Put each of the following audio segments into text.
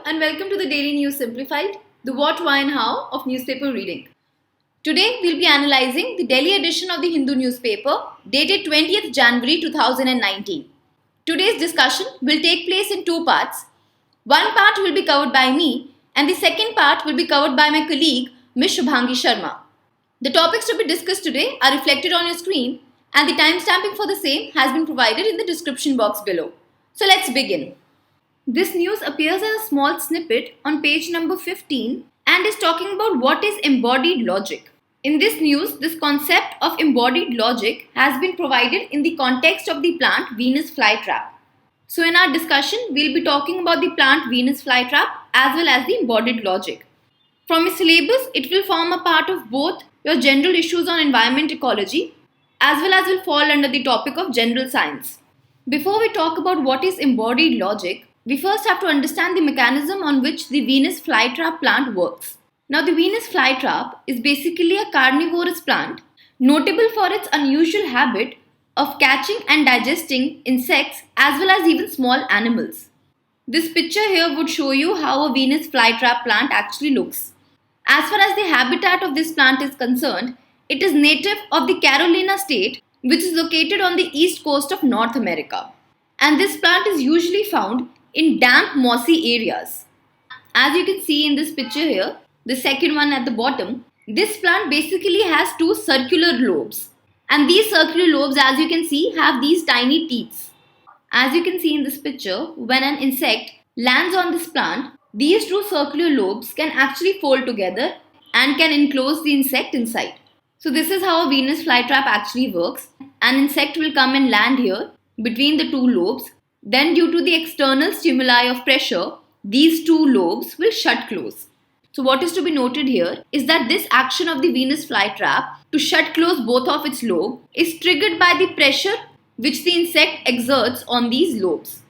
and welcome to the Daily News Simplified, the what, why and how of newspaper reading. Today we'll be analyzing the Delhi edition of the Hindu newspaper dated 20th January 2019. Today's discussion will take place in two parts. One part will be covered by me and the second part will be covered by my colleague Ms. Shubhangi Sharma. The topics to be discussed today are reflected on your screen and the timestamping for the same has been provided in the description box below. So let's begin. This news appears as a small snippet on page number 15 and is talking about what is embodied logic. In this news, this concept of embodied logic has been provided in the context of the plant Venus flytrap. So in our discussion, we'll be talking about the plant Venus flytrap as well as the embodied logic. From its syllabus, it will form a part of both your general issues on environment ecology as well as will fall under the topic of general science. Before we talk about what is embodied logic, we first have to understand the mechanism on which the Venus flytrap plant works. Now, the Venus flytrap is basically a carnivorous plant notable for its unusual habit of catching and digesting insects as well as even small animals. This picture here would show you how a Venus flytrap plant actually looks. As far as the habitat of this plant is concerned, it is native of the Carolina state, which is located on the east coast of North America. And this plant is usually found in damp mossy areas. As you can see in this picture here, the second one at the bottom, this plant basically has two circular lobes. And these circular lobes, as you can see, have these tiny teeth. As you can see in this picture, when an insect lands on this plant, these two circular lobes can actually fold together and can enclose the insect inside. So this is how a Venus flytrap actually works. An insect will come and land here between the two lobes. Then due to the external stimuli of pressure, these two lobes will shut close. So what is to be noted here is that this action of the Venus flytrap to shut close both of its lobes is triggered by the pressure which the insect exerts on these lobes.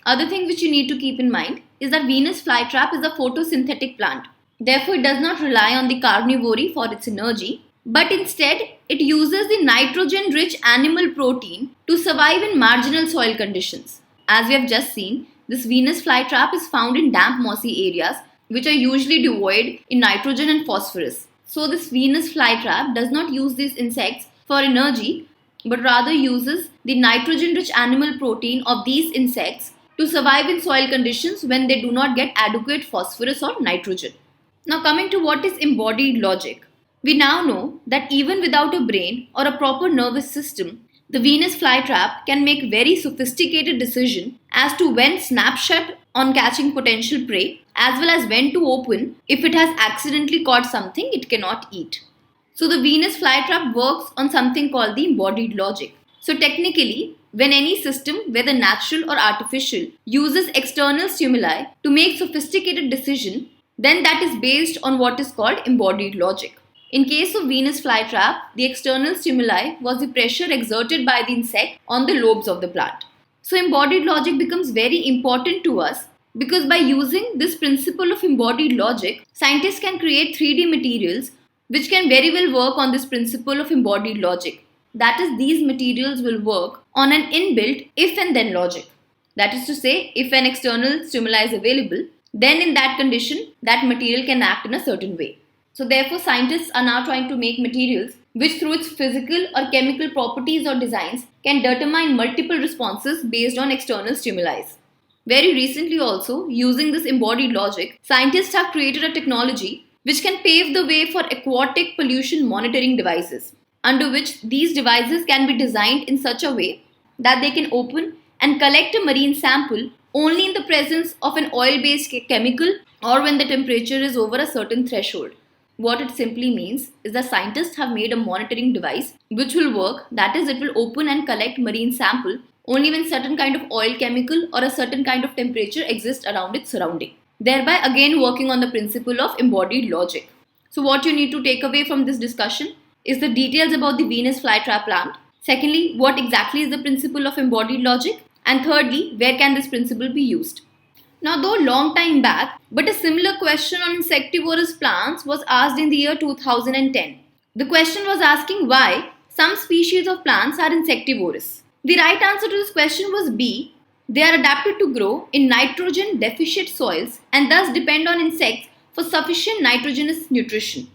Other thing which you need to keep in mind is that Venus flytrap is a photosynthetic plant. Therefore, it does not rely on the carnivory for its energy, but instead it uses the nitrogen-rich animal protein to survive in marginal soil conditions. As we have just seen, this Venus flytrap is found in damp mossy areas which are usually devoid in nitrogen and phosphorus. So this Venus flytrap does not use these insects for energy but rather uses the nitrogen-rich animal protein of these insects to survive in soil conditions when they do not get adequate phosphorus or nitrogen. Now coming to what is embodied logic. We now know that even without a brain or a proper nervous system, the Venus flytrap can make very sophisticated decisions as to when snap shut on catching potential prey as well as when to open if it has accidentally caught something it cannot eat. So the Venus flytrap works on something called the embodied logic. So technically, when any system, whether natural or artificial, uses external stimuli to make sophisticated decisions, then that is based on what is called embodied logic. In case of Venus flytrap, the external stimuli was the pressure exerted by the insect on the lobes of the plant. So embodied logic becomes very important to us because by using this principle of embodied logic, scientists can create 3D materials which can very well work on this principle of embodied logic. That is, these materials will work on an inbuilt if and then logic. That is to say, if an external stimuli is available, then in that condition, that material can act in a certain way. So therefore, scientists are now trying to make materials which through its physical or chemical properties or designs can determine multiple responses based on external stimuli. Very recently also, using this embodied logic, scientists have created a technology which can pave the way for aquatic pollution monitoring devices, under which these devices can be designed in such a way that they can open and collect a marine sample only in the presence of an oil-based chemical or when the temperature is over a certain threshold. What it simply means is that scientists have made a monitoring device which will work, that is, it will open and collect marine sample only when certain kind of oil chemical or a certain kind of temperature exists around its surrounding, thereby again working on the principle of embodied logic. So what you need to take away from this discussion is the details about the Venus flytrap plant. Secondly, what exactly is the principle of embodied logic? And thirdly, where can this principle be used? Now, though long time back, but a similar question on insectivorous plants was asked in the year 2010. The question was asking why some species of plants are insectivorous. The right answer to this question was B, They are adapted to grow in nitrogen deficient soils and thus depend on insects for sufficient nitrogenous nutrition.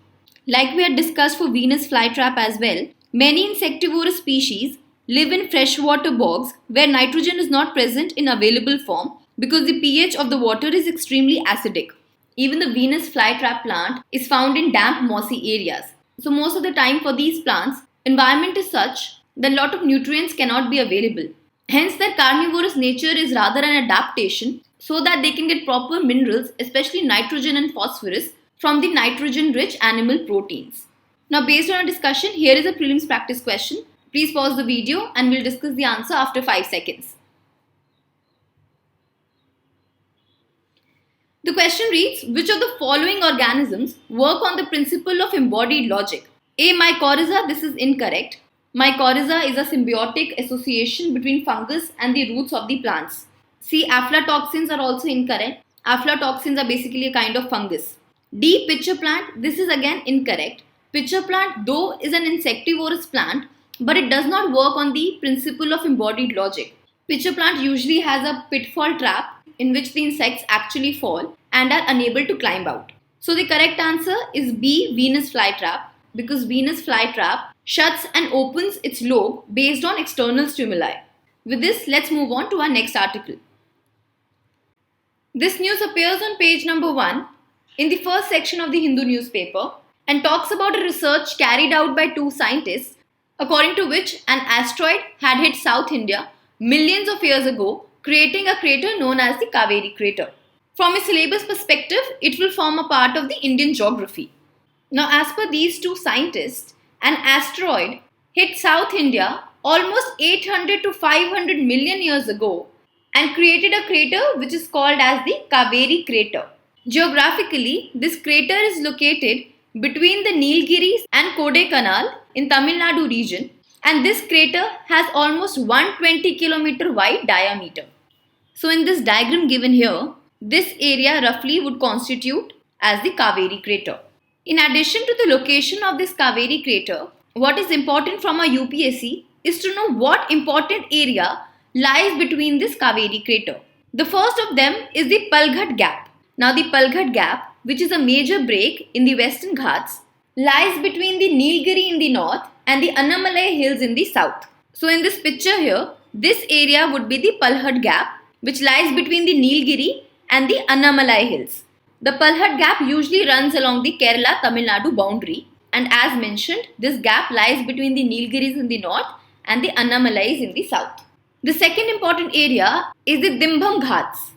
Like we had discussed for Venus flytrap as well, many insectivorous species live in freshwater bogs where nitrogen is not present in available form because the pH of the water is extremely acidic. Even the Venus flytrap plant is found in damp mossy areas. So most of the time for these plants, environment is such that a lot of nutrients cannot be available. Hence their carnivorous nature is rather an adaptation so that they can get proper minerals, especially nitrogen and phosphorus, from the nitrogen-rich animal proteins. Now based on our discussion, here is a prelims practice question. Please pause the video and we'll discuss the answer after 5 seconds. The question reads, which of the following organisms work on the principle of embodied logic? A. Mycorrhiza, this is incorrect. Mycorrhiza is a symbiotic association between fungus and the roots of the plants. C. Aflatoxins are also incorrect. Aflatoxins are basically a kind of fungus. D. Pitcher plant, this is again incorrect. Pitcher plant though is an insectivorous plant, but it does not work on the principle of embodied logic. Pitcher plant usually has a pitfall trap in which the insects actually fall and are unable to climb out. So the correct answer is B. Venus flytrap, because Venus flytrap shuts and opens its lobe based on external stimuli. With this, let's move on to our next article. This news appears on page number 1 in the first section of the Hindu newspaper and talks about a research carried out by 2 scientists, according to which an asteroid had hit South India millions of years ago, creating a crater known as the Kaveri crater. From a syllabus perspective, it will form a part of the Indian geography. Now, as per these 2 scientists, an asteroid hit South India almost 800 to 500 million years ago and created a crater which is called as the Kaveri crater. Geographically, this crater is located between the Nilgiris and Kodaikanal in Tamil Nadu region, and this crater has almost 120 km wide diameter. So in this diagram given here, this area roughly would constitute as the Kaveri crater. In addition to the location of this Kaveri crater, what is important from our UPSC is to know what important area lies between this Kaveri crater. The first of them is the Palghat Gap. Now the Palghat Gap, which is a major break in the Western Ghats, lies between the Nilgiri in the north and the Annamalai hills in the south. So in this picture here, this area would be the Palghat Gap, which lies between the Nilgiri and the Annamalai hills. The Palghat Gap usually runs along the Kerala-Tamil Nadu boundary, and as mentioned, this gap lies between the Nilgiris in the north and the Annamalais in the south. The second important area is the Dimbam Ghats.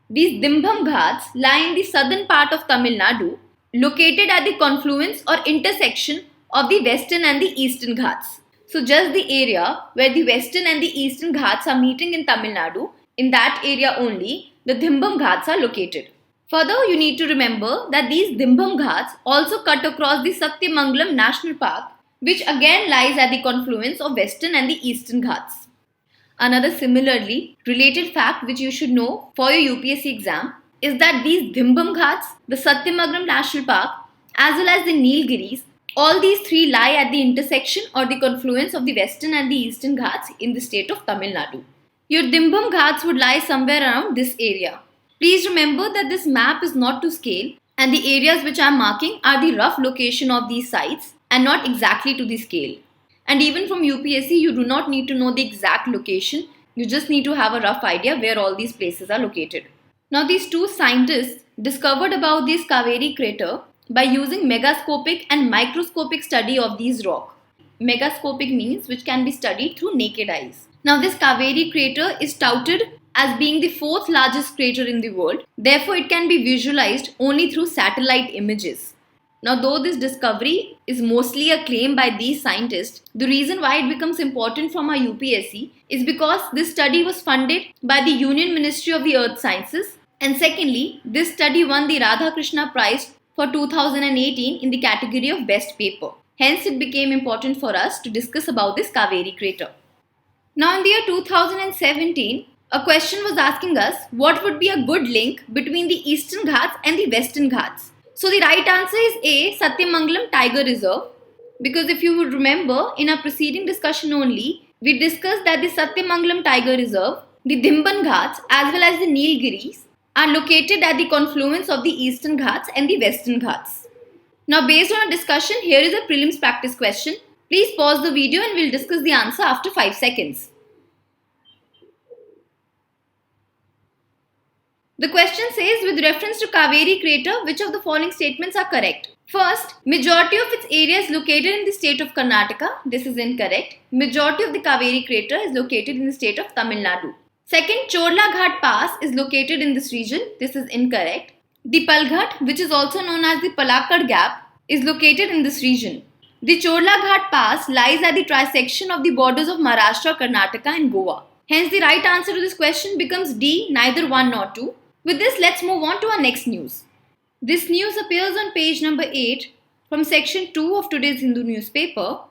These Dimbam Ghats lie in the southern part of Tamil Nadu, located at the confluence or intersection of the western and the eastern Ghats. So just the area where the western and the eastern Ghats are meeting in Tamil Nadu, in that area only, the Dimbam Ghats are located. Further, you need to remember that these Dimbam Ghats also cut across the Satyamangalam National Park, which again lies at the confluence of western and the eastern Ghats. Another similarly related fact which you should know for your UPSC exam is that these Dimbam Ghats, the Satyamangalam National Park, as well as the Nilgiris, all these 3 lie at the intersection or the confluence of the western and the eastern Ghats in the state of Tamil Nadu. Your Dimbam Ghats would lie somewhere around this area. Please remember that this map is not to scale and the areas which I am marking are the rough location of these sites and not exactly to the scale. And even from UPSC, you do not need to know the exact location. You just need to have a rough idea where all these places are located. Now these 2 scientists discovered about this Kaveri crater by using megascopic and microscopic study of these rock. Megascopic means which can be studied through naked eyes. Now this Kaveri crater is touted as being the 4th largest crater in the world. Therefore, it can be visualized only through satellite images. Now, though this discovery is mostly a claim by these scientists, the reason why it becomes important from our UPSC is because this study was funded by the Union Ministry of the Earth Sciences, and secondly, this study won the Radhakrishna Prize for 2018 in the category of Best Paper. Hence, it became important for us to discuss about this Kaveri crater. Now, in the year 2017, a question was asking us what would be a good link between the Eastern Ghats and the Western Ghats. So the right answer is A, Satyamangalam Tiger Reserve, because if you would remember in our preceding discussion only, we discussed that the Satyamangalam Tiger Reserve The Dhimban Ghats as well as the Nilgiris are located at the confluence of the Eastern Ghats and the Western Ghats. Now, based on a discussion, here is a prelims practice question. Please pause the video and we'll discuss the answer after 5 seconds. The question says, with reference to Kaveri crater, which of the following statements are correct? First, majority of its area is located in the state of Karnataka. This is incorrect. Majority of the Kaveri crater is located in the state of Tamil Nadu. Second, Chorla Ghat Pass is located in this region. This is incorrect. The Palghat, which is also known as the Palakkad Gap, is located in this region. The Chorla Ghat Pass lies at the trisection of the borders of Maharashtra, Karnataka and Goa. Hence, the right answer to this question becomes D, neither 1 nor 2. With this, let's move on to our next news. This news appears on page number 8 from section 2 of today's Hindu newspaper,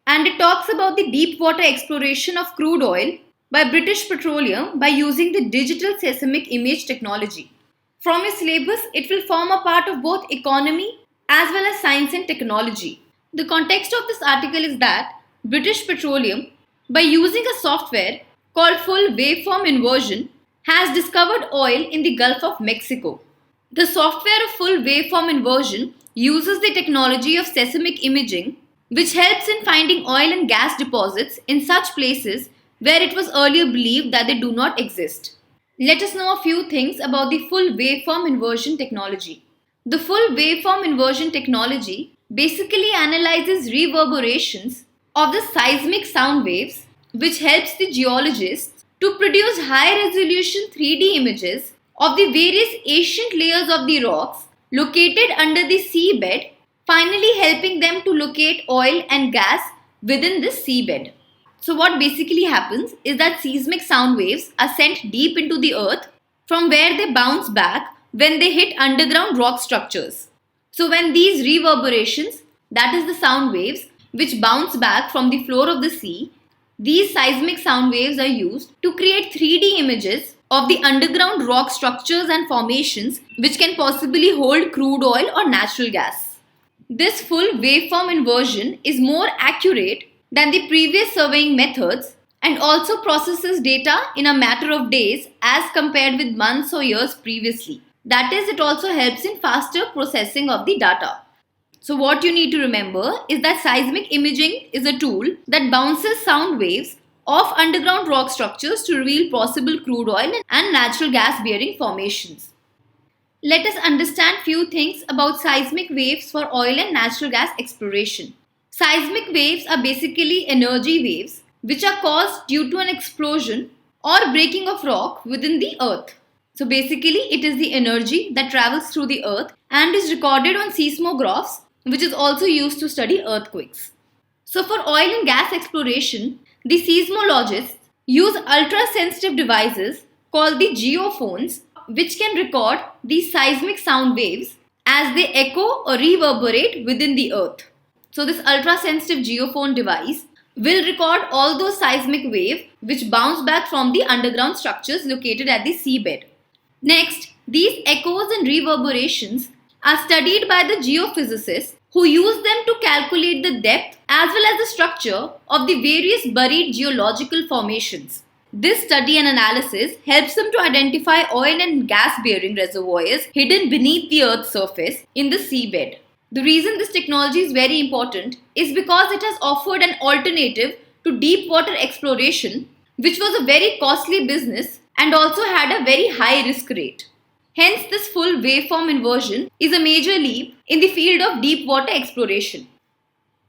and it talks about the deep water exploration of crude oil by British Petroleum by using the digital seismic image technology. From its syllabus, it will form a part of both economy as well as science and technology. The context of this article is that British Petroleum, by using a software called full waveform inversion, has discovered oil in the Gulf of Mexico. The software of full waveform inversion uses the technology of seismic imaging, which helps in finding oil and gas deposits in such places where it was earlier believed that they do not exist. Let us know a few things about the full waveform inversion technology. The full waveform inversion technology basically analyzes reverberations of the seismic sound waves, which helps the geologists to produce high-resolution 3D images of the various ancient layers of the rocks located under the seabed, finally helping them to locate oil and gas within this seabed. So what basically happens is that seismic sound waves are sent deep into the earth from where they bounce back when they hit underground rock structures. So when these reverberations, that is the sound waves, which bounce back from the floor of the sea, these seismic sound waves are used to create 3D images of the underground rock structures and formations which can possibly hold crude oil or natural gas. This full waveform inversion is more accurate than the previous surveying methods and also processes data in a matter of days as compared with months or years previously. That is, it also helps in faster processing of the data. So what you need to remember is that seismic imaging is a tool that bounces sound waves off underground rock structures to reveal possible crude oil and natural gas bearing formations. Let us understand few things about seismic waves for oil and natural gas exploration. Seismic waves are basically energy waves which are caused due to an explosion or breaking of rock within the earth. So basically it is the energy that travels through the earth and is recorded on seismographs, which is also used to study earthquakes. So for oil and gas exploration, the seismologists use ultra-sensitive devices called the geophones, which can record these seismic sound waves as they echo or reverberate within the earth. So this ultra-sensitive geophone device will record all those seismic waves which bounce back from the underground structures located at the seabed. Next, these echoes and reverberations are studied by the geophysicists who use them to calculate the depth as well as the structure of the various buried geological formations. This study and analysis helps them to identify oil and gas bearing reservoirs hidden beneath the earth's surface in the seabed. The reason this technology is very important is because it has offered an alternative to deep water exploration, which was a very costly business and also had a very high risk rate. Hence, this full waveform inversion is a major leap in the field of deep water exploration.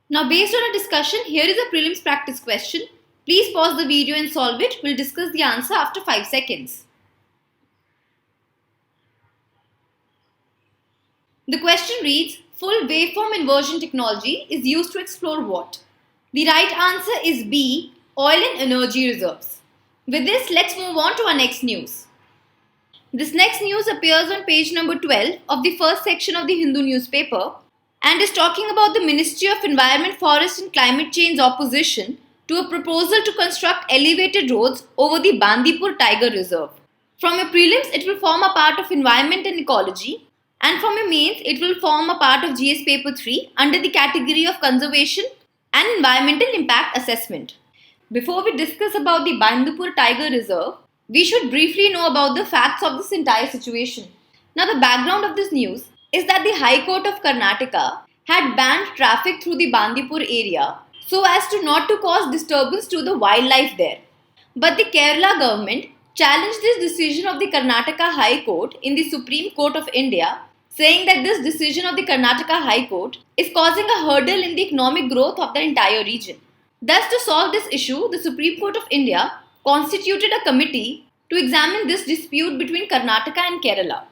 Now, based on a discussion, here is a prelims practice question. Please pause the video and solve it. We'll discuss the answer after 5 seconds. The question reads, full waveform inversion technology is used to explore what? The right answer is B, oil and energy reserves. With this, let's move on to our next news. This next news appears on page number 12 of the first section of the Hindu newspaper and is talking about the Ministry of Environment, Forest and Climate Change opposition to a proposal to construct elevated roads over the Bandipur Tiger Reserve. From a prelims, it will form a part of Environment and Ecology, and from a mains, it will form a part of GS Paper 3 under the category of Conservation and Environmental Impact Assessment. Before we discuss about the Bandipur Tiger Reserve, We should briefly know about the facts of this entire situation. Now, the background of this news is that the High Court of Karnataka had banned traffic through the Bandipur area so as to not to cause disturbance to the wildlife there. But the Kerala government challenged this decision of the Karnataka High Court in the Supreme Court of India, saying that this decision of the Karnataka High Court is causing a hurdle in the economic growth of the entire region. Thus, to solve this issue, the Supreme Court of India constituted a committee to examine this dispute between Karnataka and Kerala.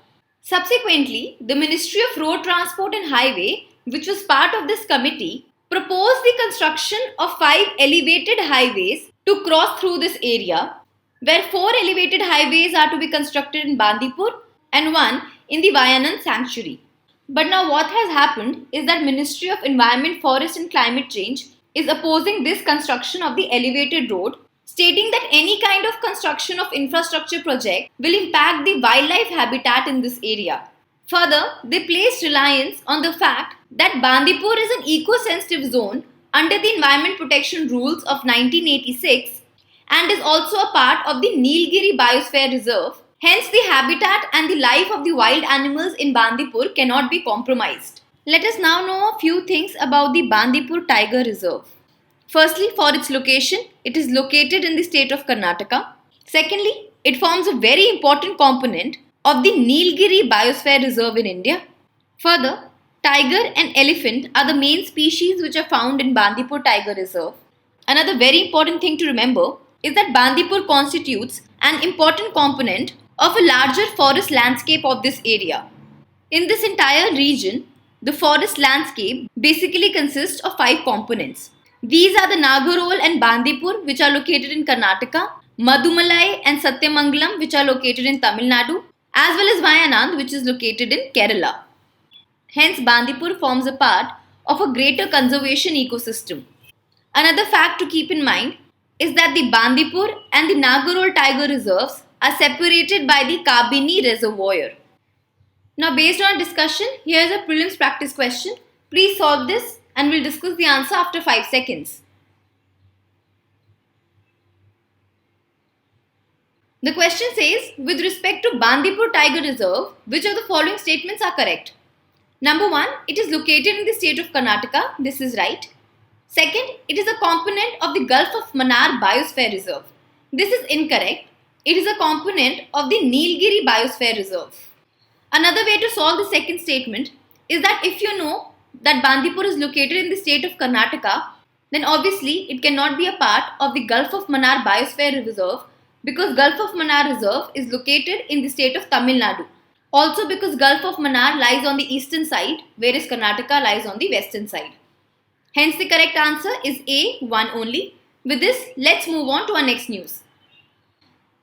Subsequently, the Ministry of Road Transport and Highway, which was part of this committee, proposed the construction of 5 elevated highways to cross through this area, where 4 elevated highways are to be constructed in Bandipur and 1 in the Vayanand Sanctuary. But now what has happened is that Ministry of Environment, Forest and Climate Change is opposing this construction of the elevated road, stating that any kind of construction of infrastructure project will impact the wildlife habitat in this area. Further, they placed reliance on the fact that Bandipur is an eco-sensitive zone under the Environment Protection Rules of 1986 and is also a part of the Nilgiri Biosphere Reserve. Hence, the habitat and the life of the wild animals in Bandipur cannot be compromised. Let us now know a few things about the Bandipur Tiger Reserve. Firstly, for its location, it is located in the state of Karnataka. Secondly, it forms a very important component of the Nilgiri Biosphere Reserve in India. Further, tiger and elephant are the main species which are found in Bandipur Tiger Reserve. Another very important thing to remember is that Bandipur constitutes an important component of a larger forest landscape of this area. In this entire region, the forest landscape basically consists of 5 components. These are the Nagarhole and Bandipur, which are located in Karnataka, Madhumalai and Satyamangalam, which are located in Tamil Nadu, as well as Vayanad, which is located in Kerala. Hence, Bandipur forms a part of a greater conservation ecosystem. Another fact to keep in mind is that the Bandipur and the Nagarhole Tiger Reserves are separated by the Kabini Reservoir. Now, based on discussion, here is a prelims practice question. Please solve this and we'll discuss the answer after 5 seconds. The question says, with respect to Bandipur Tiger Reserve, which of the following statements are correct? Number 1, it is located in the state of Karnataka. This is right. Second, it is a component of the Gulf of Mannar Biosphere Reserve. This is incorrect. It is a component of the Nilgiri Biosphere Reserve. Another way to solve the second statement is that if you know that Bandipur is located in the state of Karnataka, then obviously it cannot be a part of the Gulf of Mannar Biosphere Reserve because Gulf of Mannar Reserve is located in the state of Tamil Nadu. Also because Gulf of Mannar lies on the eastern side, whereas Karnataka lies on the western side. Hence the correct answer is A, 1 only. With this, let's move on to our next news.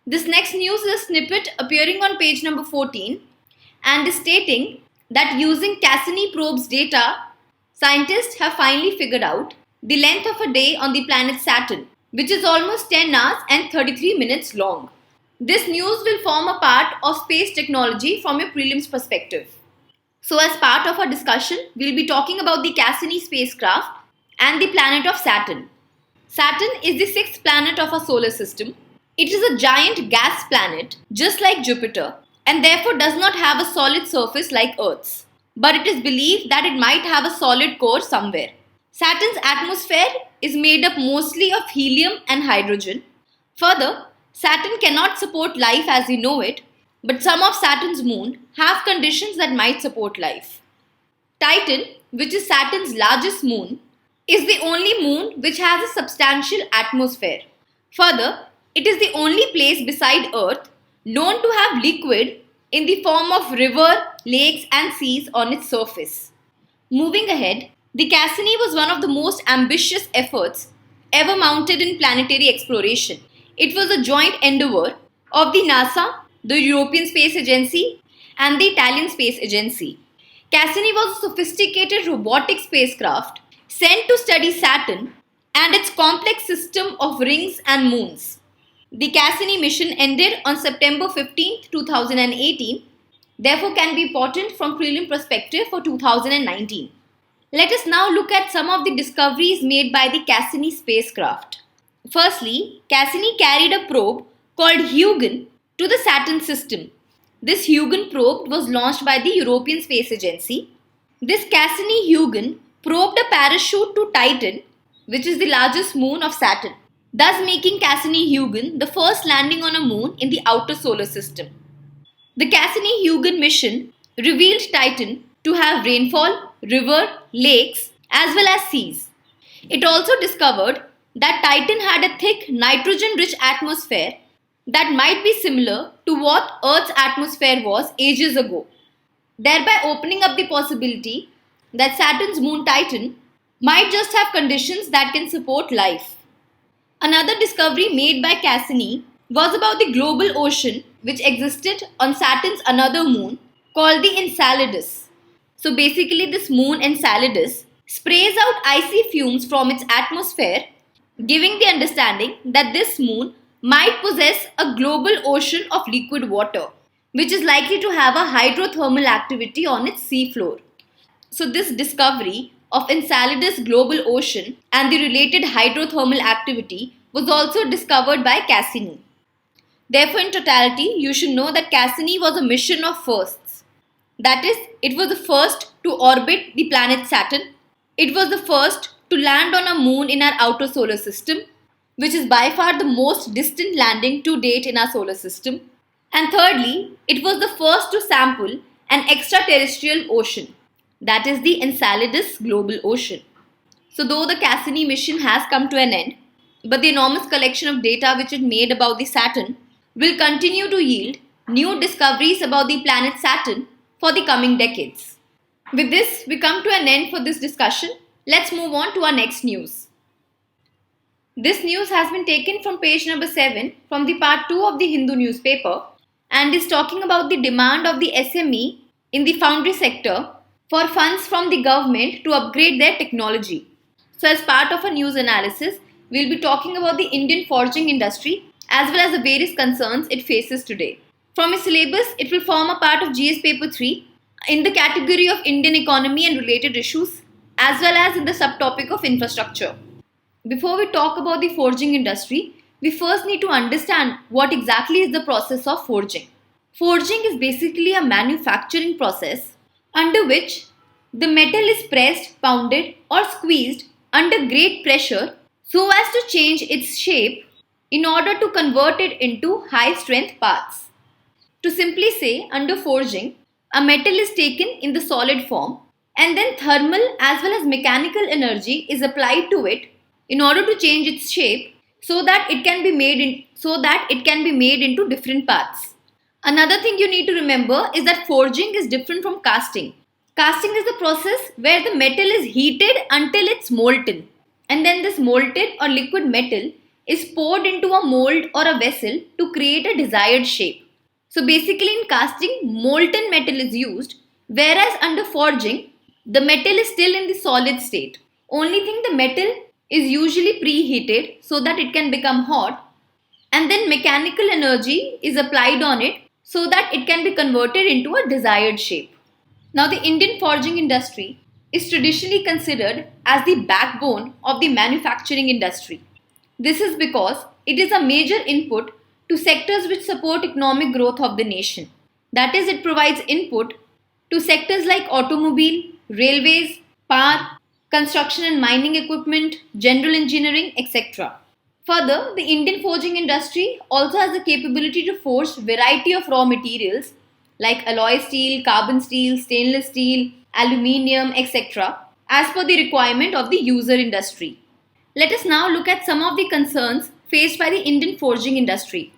This next news is a snippet appearing on page number 14 and is stating that using Cassini probe's data, scientists have finally figured out the length of a day on the planet Saturn, which is almost 10 hours and 33 minutes long. This news will form a part of space technology from a prelims perspective. So as part of our discussion, we'll be talking about the Cassini spacecraft and the planet of Saturn. Saturn is the 6th planet of our solar system. It is a giant gas planet, just like Jupiter, and therefore does not have a solid surface like Earth's. But it is believed that it might have a solid core somewhere. Saturn's atmosphere is made up mostly of helium and hydrogen. Further, Saturn cannot support life as we know it, but some of Saturn's moons have conditions that might support life. Titan, which is Saturn's largest moon, is the only moon which has a substantial atmosphere. Further, it is the only place beside Earth known to have liquid in the form of river, lakes and seas on its surface. Moving ahead, the Cassini was one of the most ambitious efforts ever mounted in planetary exploration. It was a joint endeavour of the NASA, the European Space Agency and the Italian Space Agency. Cassini was a sophisticated robotic spacecraft sent to study Saturn and its complex system of rings and moons. The Cassini mission ended on September 15, 2018, therefore can be important from prelim perspective for 2019. Let us now look at some of the discoveries made by the Cassini spacecraft. Firstly, Cassini carried a probe called Huygens to the Saturn system. This Huygens probe was launched by the European Space Agency. This Cassini-Huygens probed a parachute to Titan, which is the largest moon of Saturn, thus making Cassini-Huygens the first landing on a moon in the outer solar system. The Cassini-Huygens mission revealed Titan to have rainfall, river, lakes, as well as seas. It also discovered that Titan had a thick nitrogen-rich atmosphere that might be similar to what Earth's atmosphere was ages ago, thereby opening up the possibility that Saturn's moon Titan might just have conditions that can support life. Another discovery made by Cassini was about the global ocean which existed on Saturn's another moon called the Enceladus. So basically this moon Enceladus sprays out icy fumes from its atmosphere, giving the understanding that this moon might possess a global ocean of liquid water, which is likely to have a hydrothermal activity on its seafloor. So this discovery of Enceladus global ocean and the related hydrothermal activity was also discovered by Cassini. Therefore, in totality, you should know that Cassini was a mission of firsts. That is, it was the first to orbit the planet Saturn. It was the first to land on a moon in our outer solar system, which is by far the most distant landing to date in our solar system. And thirdly, it was the first to sample an extraterrestrial ocean, that is the Enceladus global ocean. So though the Cassini mission has come to an end, but the enormous collection of data which it made about the Saturn will continue to yield new discoveries about the planet Saturn for the coming decades. With this, we come to an end for this discussion. Let's move on to our next news. This news has been taken from page number 7 from the part 2 of the Hindu newspaper and is talking about the demand of the SME in the foundry sector for funds from the government to upgrade their technology. So as part of a news analysis, we'll be talking about the Indian forging industry as well as the various concerns it faces today. From its syllabus, it will form a part of GS paper 3 in the category of Indian economy and related issues as well as in the subtopic of infrastructure. Before we talk about the forging industry, we first need to understand what exactly is the process of forging. Forging is basically a manufacturing process under which the metal is pressed, pounded or squeezed under great pressure so as to change its shape in order to convert it into high strength parts. To simply say, under forging, a metal is taken in the solid form and then thermal as well as mechanical energy is applied to it in order to change its shape so that it can be made into different parts. Another thing you need to remember is that forging is different from casting. Casting is the process where the metal is heated until it's molten, and then this molten or liquid metal is poured into a mold or a vessel to create a desired shape. So basically in casting, molten metal is used, whereas under forging, the metal is still in the solid state. Only thing, the metal is usually preheated so that it can become hot, and then mechanical energy is applied on it so that it can be converted into a desired shape. Now the Indian forging industry is traditionally considered as the backbone of the manufacturing industry. This is because it is a major input to sectors which support economic growth of the nation. That is, it provides input to sectors like automobile, railways, power, construction and mining equipment, general engineering, etc. Further, the Indian forging industry also has the capability to forge variety of raw materials like alloy steel, carbon steel, stainless steel, aluminium, etc. as per the requirement of the user industry. Let us now look at some of the concerns faced by the Indian forging industry.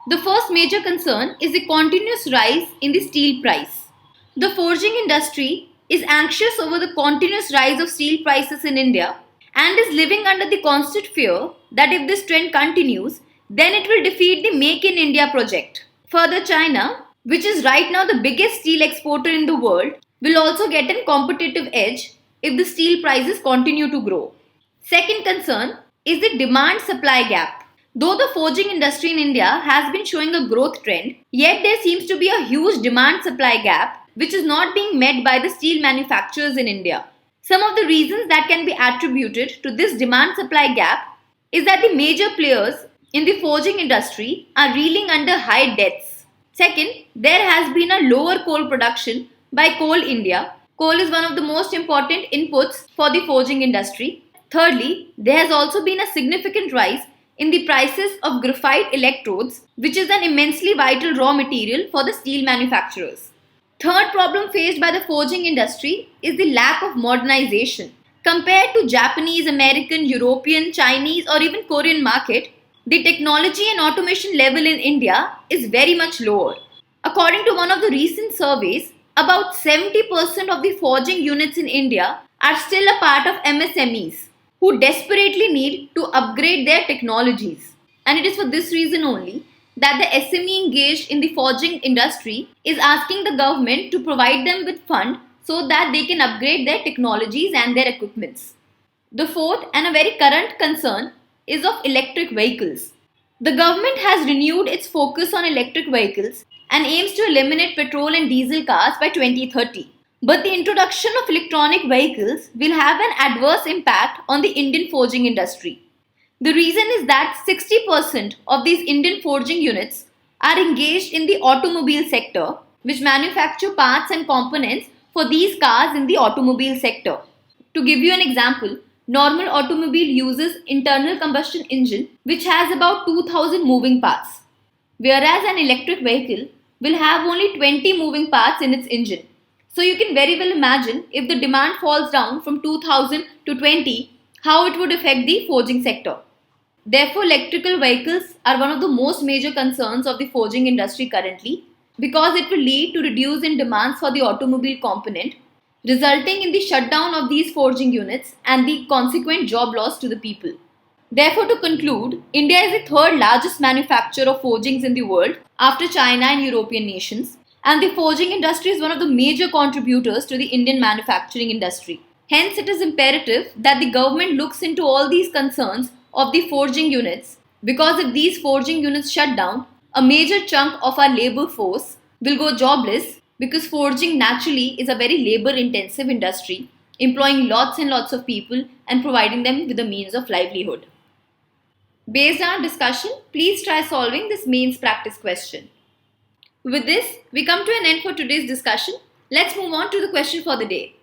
The first major concern is the continuous rise in the steel price. The forging industry is anxious over the continuous rise of steel prices in India and is living under the constant fear that if this trend continues, then it will defeat the Make in India project. Further, China, which is right now the biggest steel exporter in the world, will also get a competitive edge if the steel prices continue to grow. Second concern is the demand-supply gap. Though the forging industry in India has been showing a growth trend, yet there seems to be a huge demand-supply gap which is not being met by the steel manufacturers in India. Some of the reasons that can be attributed to this demand-supply gap is that the major players in the forging industry are reeling under high debts. Second, there has been a lower coal production by Coal India. Coal is one of the most important inputs for the forging industry. Thirdly, there has also been a significant rise in the prices of graphite electrodes, which is an immensely vital raw material for the steel manufacturers. Third problem faced by the forging industry is the lack of modernization. Compared to Japanese, American, European, Chinese or even Korean market, the technology and automation level in India is very much lower. According to one of the recent surveys, about 70% of the forging units in India are still a part of MSMEs who desperately need to upgrade their technologies. And it is for this reason only that the SME engaged in the forging industry is asking the government to provide them with fund so that they can upgrade their technologies and their equipments. The fourth and a very current concern is of electric vehicles. The government has renewed its focus on electric vehicles and aims to eliminate petrol and diesel cars by 2030. But the introduction of electronic vehicles will have an adverse impact on the Indian forging industry. The reason is that 60% of these Indian forging units are engaged in the automobile sector, which manufacture parts and components for these cars in the automobile sector. To give you an example, normal automobile uses internal combustion engine which has about 2000 moving parts, whereas an electric vehicle will have only 20 moving parts in its engine. So you can very well imagine if the demand falls down from 2000 to 20, how it would affect the forging sector. Therefore, electrical vehicles are one of the most major concerns of the forging industry currently because it will lead to reduce in demands for the automobile component, resulting in the shutdown of these forging units and the consequent job loss to the people. Therefore, to conclude, India is the third largest manufacturer of forgings in the world after China and European nations, and the forging industry is one of the major contributors to the Indian manufacturing industry. Hence, it is imperative that the government looks into all these concerns of the forging units, because if these forging units shut down, a major chunk of our labor force will go jobless because forging naturally is a very labor intensive industry, employing lots and lots of people and providing them with a means of livelihood. Based on our discussion, please try solving this mains practice question. With this, we come to an end for today's discussion. Let's move on to the question for the day.